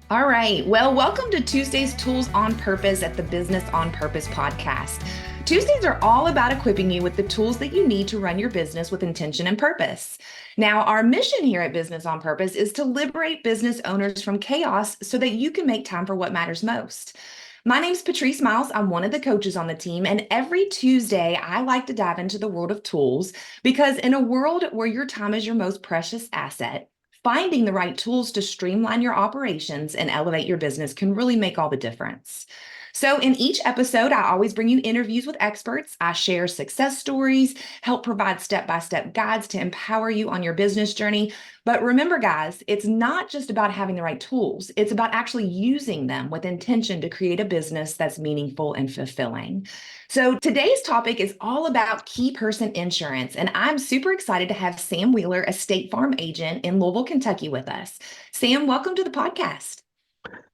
All right. Well, welcome to Tuesday's Tools on Purpose at the Business on Purpose podcast. Tuesdays are all about equipping you with the tools that you need to run your business with intention and purpose. Now, our mission here at Business on Purpose is to liberate business owners from chaos so that you can make time for what matters most. My name's Patrice Miles. I'm one of the coaches on the team, and every Tuesday I like to dive into the world of tools because in a world where your time is your most precious asset, finding the right tools to streamline your operations and elevate your business can really make all the difference. So, in each episode, I always bring you interviews with experts. I share success stories, help provide step by step guides to empower you on your business journey. But remember, guys, it's not just about having the right tools, it's about actually using them with intention to create a business that's meaningful and fulfilling. So, today's topic is all about key person insurance, and I'm super excited to have Sam Wheeler, a State Farm agent in Louisville, Kentucky, with us. Sam, welcome to the podcast.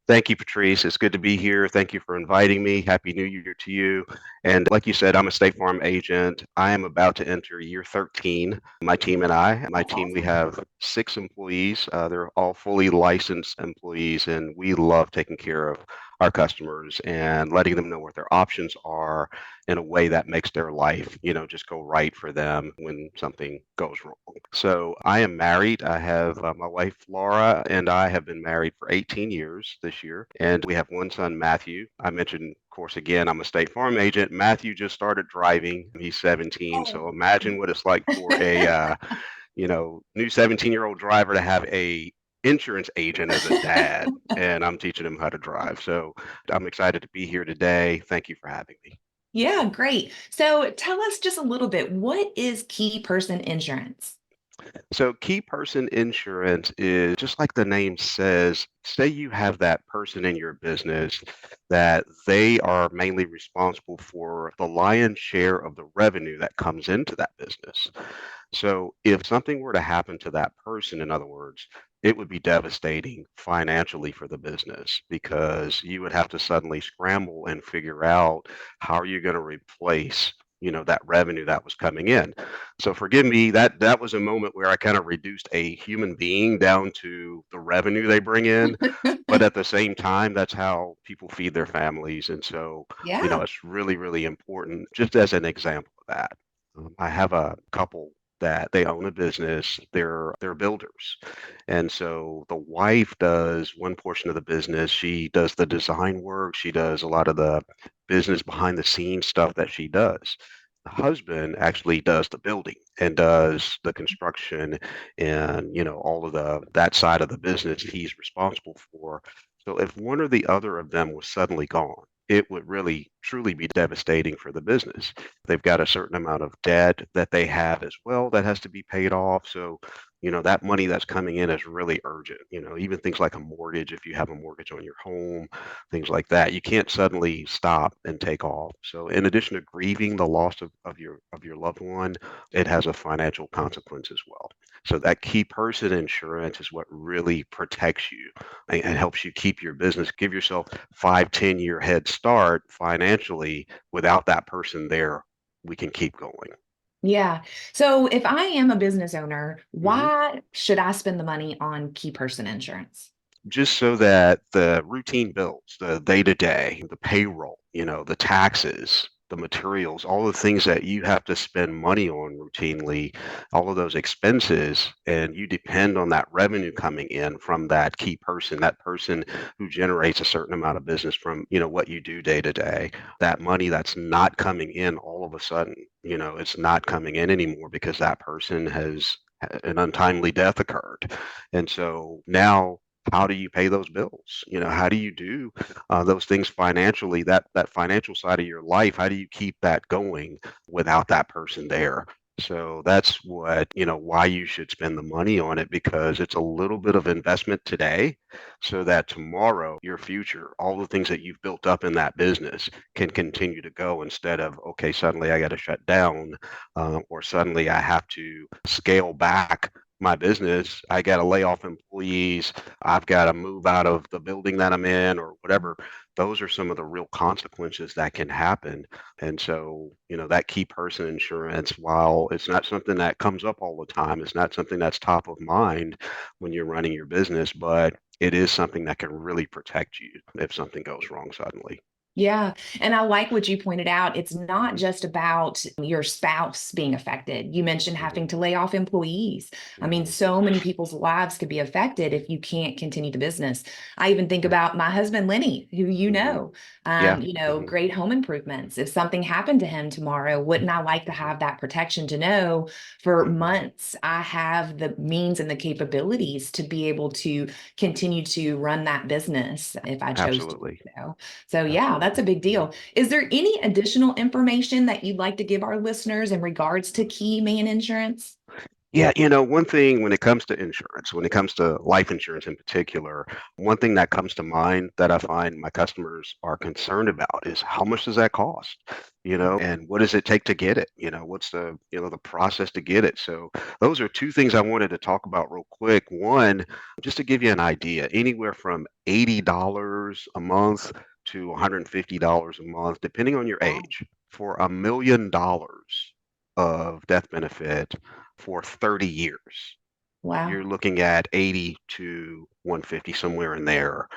Thank you, Patrice. It's good to be here. Thank you for inviting me. Happy New Year to you. And like you said, I'm a State Farm agent. I am about to enter year 13. My That's team, we awesome. have 6 employees. They're all fully licensed employees, and we love taking care of our customers and letting them know what their options are in a way that makes their life, just go right for them when something goes wrong. So I am married. I have my wife, Laura, and I have been married for 18 years this year. And we have one son, Matthew. I mentioned, of course, again, I'm a State Farm agent. Matthew just started driving. He's 17. Oh. So imagine what it's like for a, new 17-year-old driver to have a insurance agent as a dad. And I'm teaching him how to drive. So I'm excited to be here today. Thank you for having me. Yeah, great. So tell us just a little bit, what is key person insurance? So, key person insurance is just like the name says, say you have that person in your business that they are mainly responsible for the lion's share of the revenue that comes into that business. So, if something were to happen to that person, in other words, it would be devastating financially for the business because you would have to suddenly scramble and figure out how are you going to replace that revenue that was coming in. So forgive me, that was a moment where I kind of reduced a human being down to the revenue they bring in, but at the same time, that's how people feed their families. And so, Yeah. it's really, really important. Just as an example of that, I have a couple that they own a business. They're builders, and so the wife does one portion of the business. She does the design work. She does a lot of the business behind the scenes stuff that she does. The husband actually does the building and does the construction and all of the that side of the business he's responsible for. So if one or the other of them was suddenly gone, it would really truly be devastating for the business. They've got a certain amount of debt that they have as well that has to be paid off. So that money that's coming in is really urgent. Even things like a mortgage, if you have a mortgage on your home, things like that, you can't suddenly stop and take off. So in addition to grieving the loss of your loved one, it has a financial consequence as well. So that key person insurance is what really protects you and helps you keep your business, give yourself 5, 10 year head start financially. Without that person there, we can keep going. Yeah. So if I am a business owner, Mhm. why should I spend the money on key person insurance? Just so that the routine bills, the day to day, the payroll, the taxes, the materials, all the things that you have to spend money on routinely, all of those expenses, and you depend on that revenue coming in from that person who generates a certain amount of business from, what you do day to day. That money that's not coming in all of a sudden, it's not coming in anymore because that person has an untimely death occurred. And so now how do you pay those bills? How do you do those things financially? That financial side of your life, how do you keep that going without that person there? So that's why you should spend the money on it because it's a little bit of investment today so that tomorrow, your future, all the things that you've built up in that business can continue to go instead of, okay, suddenly I got to shut down or suddenly I have to scale back my business, I got to lay off employees, I've got to move out of the building that I'm in or whatever. Those are some of the real consequences that can happen. And so, that key person insurance, while it's not something that comes up all the time, it's not something that's top of mind when you're running your business, but it is something that can really protect you if something goes wrong suddenly. Yeah. And I like what you pointed out. It's not Hmm. just about your spouse being affected. You mentioned Hmm. having to lay off employees. I mean, Hmm. so many people's lives could be affected if you can't continue the business. I even think Yeah. about my husband, Lenny, who Hmm. Yeah. Hmm. great home improvements. If something happened to him tomorrow, wouldn't I like to Hmm. have that protection to know for Hmm. months I have the means and the capabilities to be able to continue to run that business if I chose to do Absolutely. so. So yeah, that's a Absolutely. big Hmm. deal. Is there any additional information that you'd like to give our listeners in regards to key man insurance? Yeah, one thing when it comes to insurance, when it comes to life insurance in particular, one thing that comes to mind that I find my customers are concerned about is how much does that cost? And what does it take to get it? What's the process to get it? So those are two things I wanted to talk about real quick. One, just to give you an idea, anywhere from $80 a month to $150 a month, depending on your Wow. age, for $1 million of death benefit for 30 years. Wow. You're looking at 80 to 150, somewhere in there.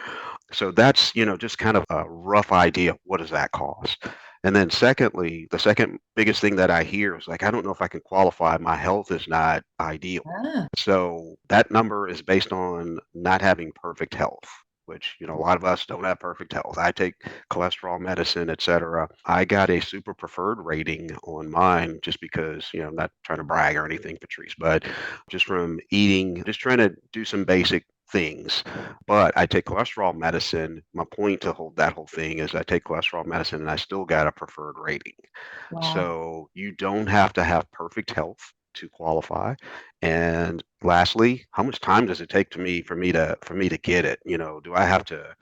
So that's, just kind of a rough idea of what does that cost. And then secondly, the second biggest thing that I hear is like, I don't know if I can qualify. My health is not ideal. Ah, So that number is based on not having perfect health, which, a lot of us don't have perfect health. I take cholesterol medicine, et cetera. I got a super preferred rating on mine just because, I'm not trying to brag or anything, Patrice, but just from eating, just trying to do some basic things. But I take cholesterol medicine. My point to hold that whole thing is I take cholesterol medicine and I still got a preferred rating. wow. So you don't have to have perfect health to qualify. And lastly, how much time does it take for me to get it? Do I have to,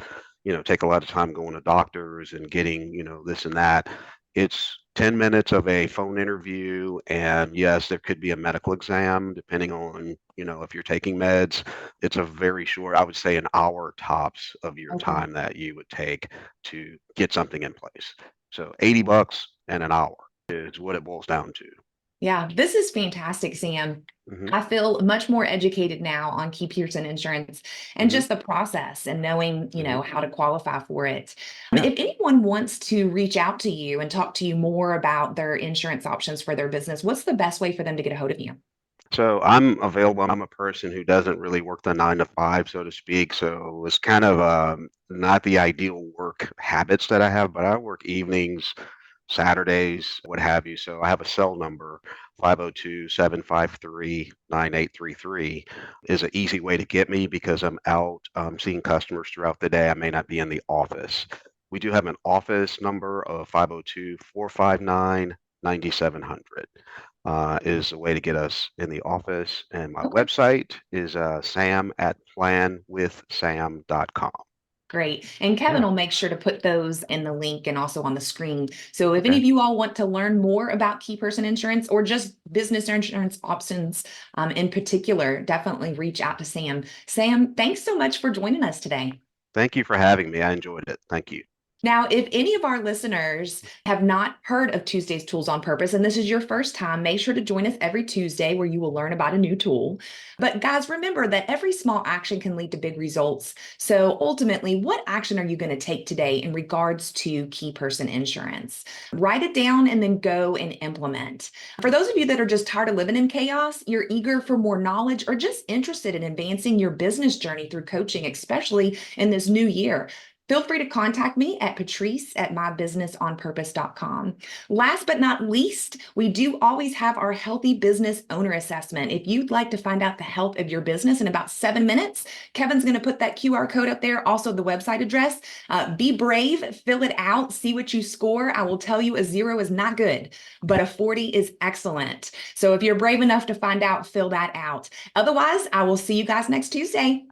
take a lot of time going to doctors and getting, this and that? It's 10 minutes of a phone interview, and yes, there could be a medical exam depending on, if you're taking meds. It's a very short, I would say an hour tops of your Okay. time that you would take to get something in place. So $80 and an hour is what it boils down to. Yeah, this is fantastic, Sam. Hmm. I feel much more educated now on Key Pearson Insurance and Hmm. just the process and knowing, Hmm. how to qualify for it. Yeah. If anyone wants to reach out to you and talk to you more about their insurance options for their business, what's the best way for them to get a hold of you? So I'm available. I'm a person who doesn't really work the 9 to 5, so to speak. So it's kind of not the ideal work habits that I have, but I work evenings, Saturdays, what have you. So I have a cell number, 502-753-9833 is an easy way to get me because I'm out seeing customers throughout the day. I may not be in the office. We do have an office number of 502-459-9700 is a way to get us in the office. And my Okay. website is sam at planwithsam.com. Great. And Kevin Yeah. will make sure to put those in the link and also on the screen. So if any Okay. of you all want to learn more about key person insurance or just business insurance options in particular, definitely reach out to Sam. Sam, thanks so much for joining us today. Thank you for having me. I enjoyed it. Thank you. Now, if any of our listeners have not heard of Tuesday's Tools on Purpose, and this is your first time, make sure to join us every Tuesday where you will learn about a new tool. But guys, remember that every small action can lead to big results. So ultimately, what action are you going to take today in regards to key person insurance? Write it down and then go and implement. For those of you that are just tired of living in chaos, you're eager for more knowledge, or just interested in advancing your business journey through coaching, especially in this new year, feel free to contact me at Patrice at mybusinessonpurpose.com. Last but not least, we do always have our healthy business owner assessment. If you'd like to find out the health of your business in about 7 minutes, Kevin's going to put that QR code up there, also the website address. Be brave, fill it out, see what you score. I will tell you a 0 is not good, but a 40 is excellent. So if you're brave enough to find out, fill that out. Otherwise, I will see you guys next Tuesday.